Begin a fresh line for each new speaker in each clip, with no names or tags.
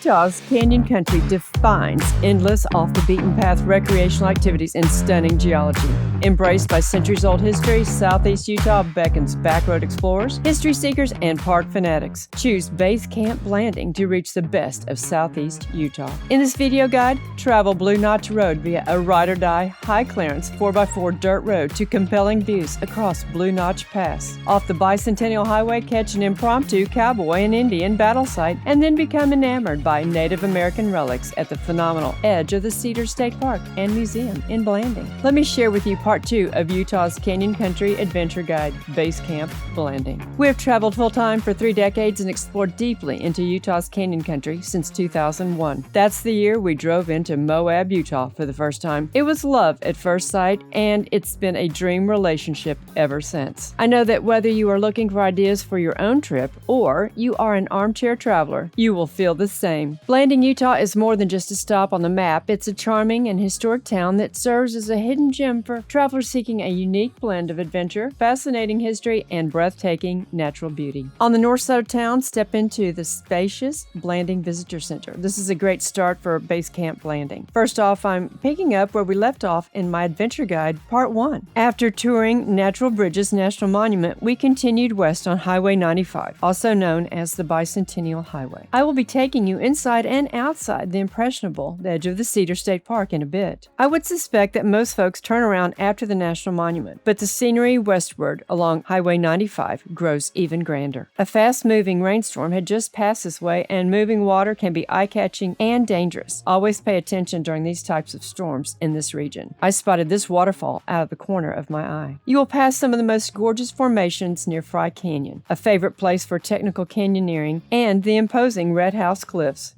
Utah's canyon country defines endless off-the-beaten-path recreational activities and stunning geology. Embraced by centuries-old history, Southeast Utah beckons backroad explorers, history seekers, and park fanatics. Choose Base Camp Blanding to reach the best of Southeast Utah. In this video guide, travel Blue Notch Road via a ride-or-die, high-clearance 4x4 dirt road to compelling views across Blue Notch Pass. Off the Bicentennial Highway, catch an impromptu Cowboy and Indian battle site, and then become enamored by Native American relics at the phenomenal edge of the Cedars State Park and Museum in Blanding. Let me share with you part 2 of Utah's Canyon Country Adventure Guide, Base Camp Blanding. We have traveled full-time for 3 decades and explored deeply into Utah's canyon country since 2001. That's the year we drove into Moab, Utah for the first time. It was love at first sight, and it's been a dream relationship ever since. I know that whether you are looking for ideas for your own trip or you are an armchair traveler, you will feel the same. Blanding, Utah is more than just a stop on the map. It's a charming and historic town that serves as a hidden gem for travelers seeking a unique blend of adventure, fascinating history, and breathtaking natural beauty. On the north side of town, step into the spacious Blanding Visitor Center. This is a great start for Base Camp Blanding. First off, I'm picking up where we left off in my adventure guide, part 1. After touring Natural Bridges National Monument, we continued west on Highway 95, also known as the Bicentennial Highway. I will be taking you inside and outside the impressionable edge of the Cedars State Park in a bit. I would suspect that most folks turn around after the National Monument, but the scenery westward along Highway 95 grows even grander. A fast-moving rainstorm had just passed this way, and moving water can be eye-catching and dangerous. Always pay attention during these types of storms in this region. I spotted this waterfall out of the corner of my eye. You will pass some of the most gorgeous formations near Fry Canyon, a favorite place for technical canyoneering, and the imposing Red House Cliffs.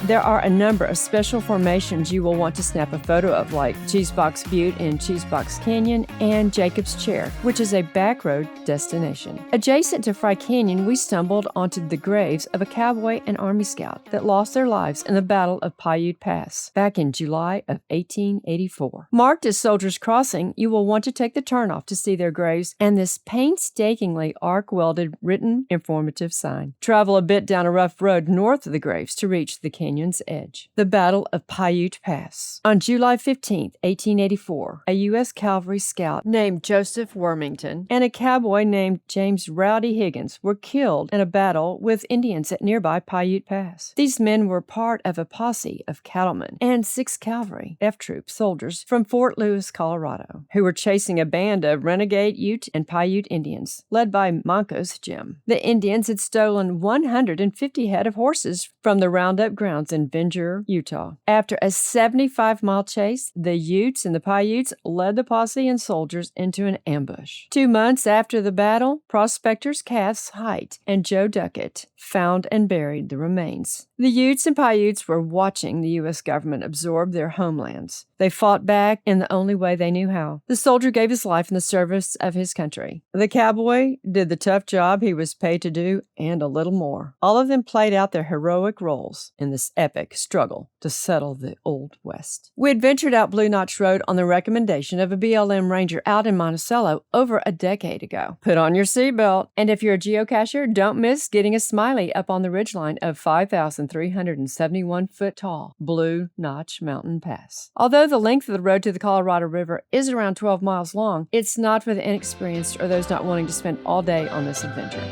There are a number of special formations you will want to snap a photo of, like Cheesebox Butte in Cheesebox Canyon and Jacob's Chair, which is a backroad destination. Adjacent to Fry Canyon, we stumbled onto the graves of a cowboy and Army Scout that lost their lives in the Battle of Paiute Pass back in July of 1884. Marked as Soldiers Crossing, you will want to take the turnoff to see their graves and this painstakingly arc-welded written informative sign. Travel a bit down a rough road north of the graves to reach the canyon's edge. The Battle of Paiute Pass. On July 15, 1884, a U.S. Cavalry scout named Joseph Wormington and a cowboy named James Rowdy Higgins were killed in a battle with Indians at nearby Paiute Pass. These men were part of a posse of cattlemen and 6 cavalry F-Troop soldiers from Fort Lewis, Colorado, who were chasing a band of renegade Ute and Paiute Indians, led by Mancos Jim. The Indians had stolen 150 head of horses from the roundup grounds in Ventura, Utah. After a 75-mile chase, the Utes and the Paiutes led the posse and soldiers into an ambush. 2 months after the battle, prospectors Cass Height and Joe Duckett found and buried the remains. The Utes and Paiutes were watching the U.S. government absorb their homelands. They fought back in the only way they knew how. The soldier gave his life in the service of his country. The cowboy did the tough job he was paid to do and a little more. All of them played out their heroic roles in this epic struggle to settle the Old West. We had ventured out Blue Notch Road on the recommendation of a BLM ranger out in Monticello over a decade ago. Put on your seatbelt, and if you're a geocacher, don't miss getting a smiley up on the ridgeline of 5,371-foot tall Blue Notch Mountain Pass. Although the length of the road to the Colorado River is around 12 miles long, it's not for the inexperienced or those not wanting to spend all day on this adventure.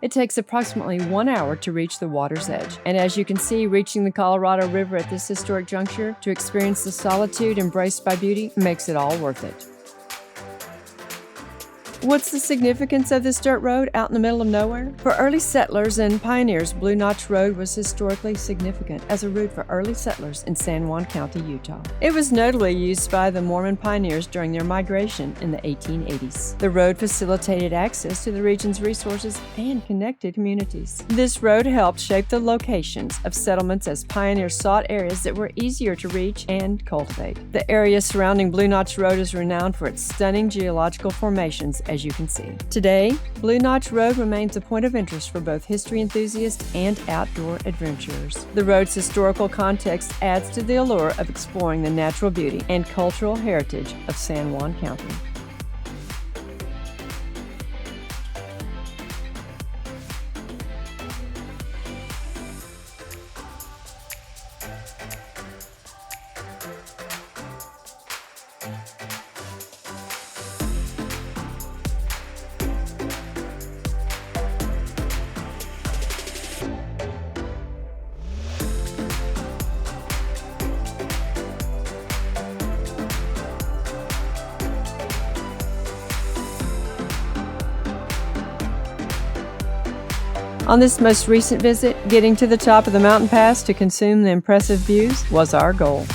It takes approximately 1 hour to reach the water's edge, and as you can see, reaching the Colorado River at this historic juncture to experience the solitude embraced by beauty makes it all worth it. What's the significance of this dirt road out in the middle of nowhere? For early settlers and pioneers, Blue Notch Road was historically significant as a route for early settlers in San Juan County, Utah. It was notably used by the Mormon pioneers during their migration in the 1880s. The road facilitated access to the region's resources and connected communities. This road helped shape the locations of settlements as pioneers sought areas that were easier to reach and cultivate. The area surrounding Blue Notch Road is renowned for its stunning geological formations, as you can see. Today, Blue Notch Road remains a point of interest for both history enthusiasts and outdoor adventurers. The road's historical context adds to the allure of exploring the natural beauty and cultural heritage of San Juan County. On this most recent visit, getting to the top of the mountain pass to consume the impressive views was our goal.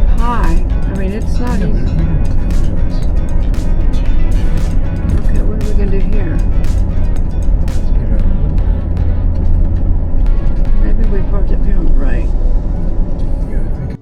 high. I mean, it's not
Yeah,
easy.
we can do this.
Okay, what are we gonna do here?
Let's get out a little
Maybe we parked up here on the right.
bit. Yeah, I think.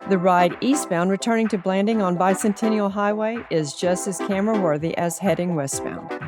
The ride eastbound returning to Blanding on Bicentennial Highway is just as camera-worthy as heading westbound.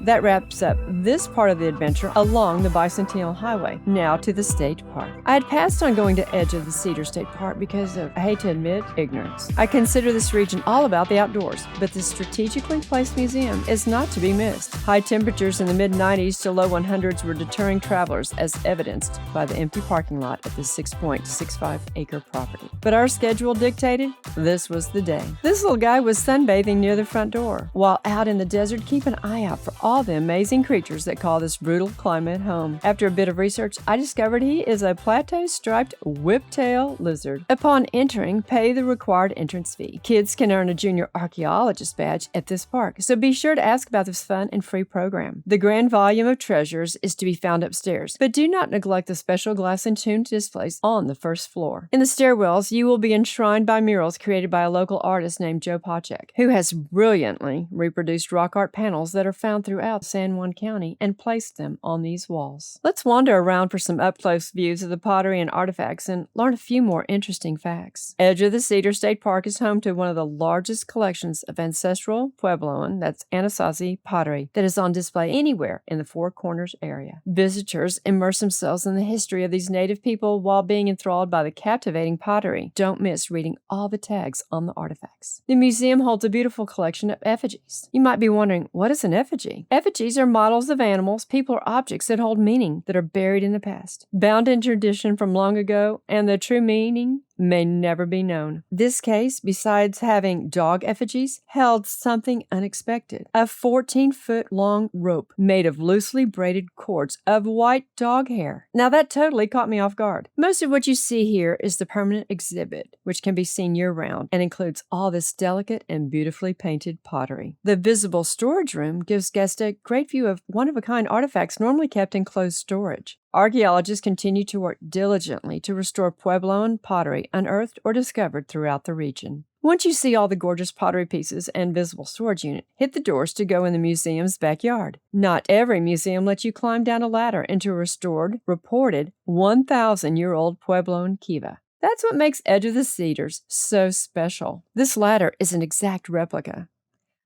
That wraps up this part of the adventure along the Bicentennial Highway, now to the state park. I had passed on going to edge of the Cedars State Park because of, I hate to admit, ignorance. I consider this region all about the outdoors, but this strategically placed museum is not to be missed. High temperatures in the mid-90s to low 100s were deterring travelers, as evidenced by the empty parking lot at the 6.65-acre property. But our schedule dictated this was the day. This little guy was sunbathing near the front door. While out in the desert, keep an eye out for all the amazing creatures that call this brutal climate home. After a bit of research, I discovered he is a plateau-striped whiptail lizard. Upon entering, pay the required entrance fee. Kids can earn a junior archaeologist badge at this park, so be sure to ask about this fun and free program. The grand volume of treasures is to be found upstairs, but do not neglect the special glass and tuned displays on the first floor. In the stairwells, you will be enshrined by murals created by a local artist named Joe Pacek, who has brilliantly reproduced rock art panels that are found throughout San Juan County and placed them on these walls. Let's wander around for some up-close views of the pottery and artifacts and learn a few more interesting facts. Edge of the Cedars State Park is home to one of the largest collections of ancestral Puebloan, that's Anasazi, pottery that is on display anywhere in the Four Corners area. Visitors immerse themselves in the history of these native people while being enthralled by the captivating pottery. Don't miss reading all the tags on the artifacts. The museum holds a beautiful collection of effigies. You might be wondering, what is an effigy? Effigies are models of animals, people, or objects that hold meaning that are buried in the past, bound in tradition from long ago, and the true meaning may never be known. This case, besides having dog effigies, held something unexpected. A 14-foot-long rope made of loosely braided cords of white dog hair. Now that totally caught me off guard. Most of what you see here is the permanent exhibit, which can be seen year-round and includes all this delicate and beautifully painted pottery. The visible storage room gives guests a great view of one-of-a-kind artifacts normally kept in closed storage. Archaeologists continue to work diligently to restore Puebloan pottery unearthed or discovered throughout the region. Once you see all the gorgeous pottery pieces and visible storage unit, hit the doors to go in the museum's backyard. Not every museum lets you climb down a ladder into a restored, reported 1,000-year-old Puebloan kiva. That's what makes Edge of the Cedars so special. This ladder is an exact replica.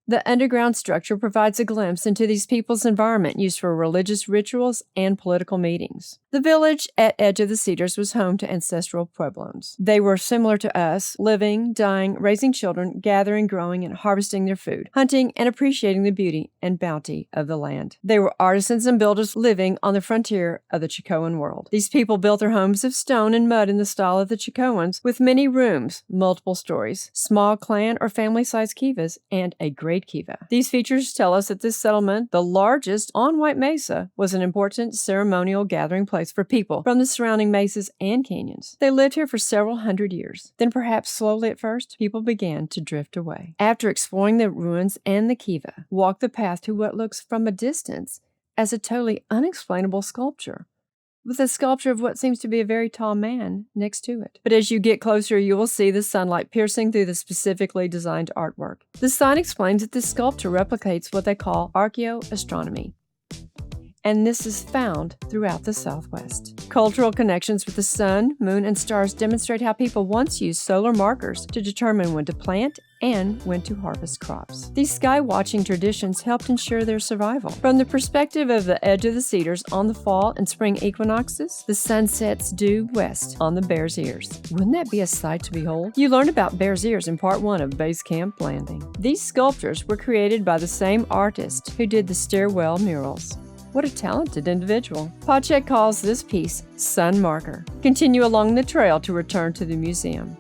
The underground structure provides a glimpse into these people's environment used for religious rituals and political meetings. The village at Edge of the Cedars was home to ancestral Puebloans. They were similar to us, living, dying, raising children, gathering, growing, and harvesting their food, hunting, and appreciating the beauty and bounty of the land. They were artisans and builders living on the frontier of the Chicoan world. These people built their homes of stone and mud in the style of the Chicoans, with many rooms, multiple stories, small clan or family-sized kivas, and a great kiva. These features tell us that this settlement, the largest on White Mesa, was an important ceremonial gathering place for people from the surrounding mesas and canyons. They lived here for several hundred years. Then, perhaps slowly at first, people began to drift away. After exploring the ruins and the kiva, walk the path to what looks from a distance as a totally unexplainable sculpture, with a sculpture of what seems to be a very tall man next to it. But as you get closer, you will see the sunlight piercing through the specifically designed artwork. The sign explains that this sculpture replicates what they call archaeoastronomy, and this is found throughout the Southwest. Cultural connections with the sun, moon, and stars demonstrate how people once used solar markers to determine when to plant and when to harvest crops. These sky-watching traditions helped ensure their survival. From the perspective of the edge of the Cedars on the fall and spring equinoxes, the sun sets due west on the Bears Ears. Wouldn't that be a sight to behold? You learned about Bears Ears in Part 1 of Base Camp Landing. These sculptures were created by the same artist who did the stairwell murals. What a talented individual. Pacek calls this piece Sun Marker. Continue along the trail to return to the museum.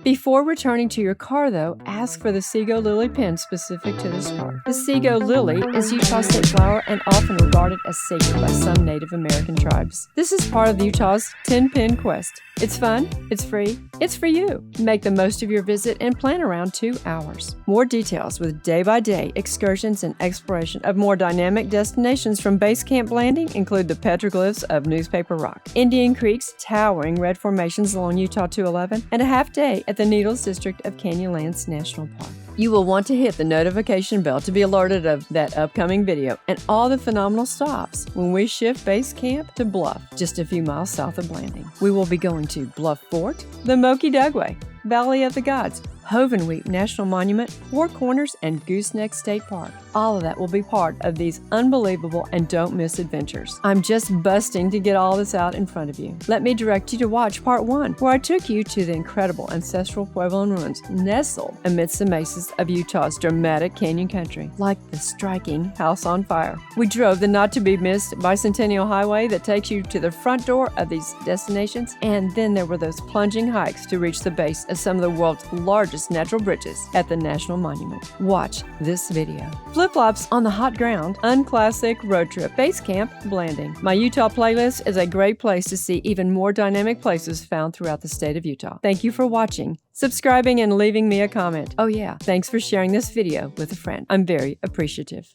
Before returning to your car, though, ask for the Sego lily pin specific to this park. The Sego lily is Utah's state flower and often regarded as sacred by some Native American tribes. This is part of Utah's 10-pin quest. It's fun, it's free, it's for you. Make the most of your visit and plan around 2 hours. More details with day-by-day excursions and exploration of more dynamic destinations from Base Camp Landing include the petroglyphs of Newspaper Rock, Indian Creek's towering red formations along Utah 211, and a half day at the Needles District of Canyonlands National Park. You will want to hit the notification bell to be alerted of that upcoming video and all the phenomenal stops when we shift base camp to Bluff, just a few miles south of Blanding. We will be going to Bluff Fort, the Moki Dugway, Valley of the Gods, Hovenweep National Monument, Four Corners, and Gooseneck State Park. All of that will be part of these unbelievable and don't miss adventures. I'm just busting to get all this out in front of you. Let me direct you to watch Part 1, where I took you to the incredible ancestral Pueblo ruins nestled amidst the mesas of Utah's dramatic canyon country, like the striking House on Fire. We drove the not-to-be-missed Bicentennial Highway that takes you to the front door of these destinations, and then there were those plunging hikes to reach the base of some of the world's largest natural bridges at the National Monument. Watch this video. Flip-flops on the hot ground, unclassic road trip, Base Camp Blanding. My Utah playlist is a great place to see even more dynamic places found throughout the state of Utah. Thank you for watching, subscribing, and leaving me a comment. Oh yeah, thanks for sharing this video with a friend. I'm very appreciative.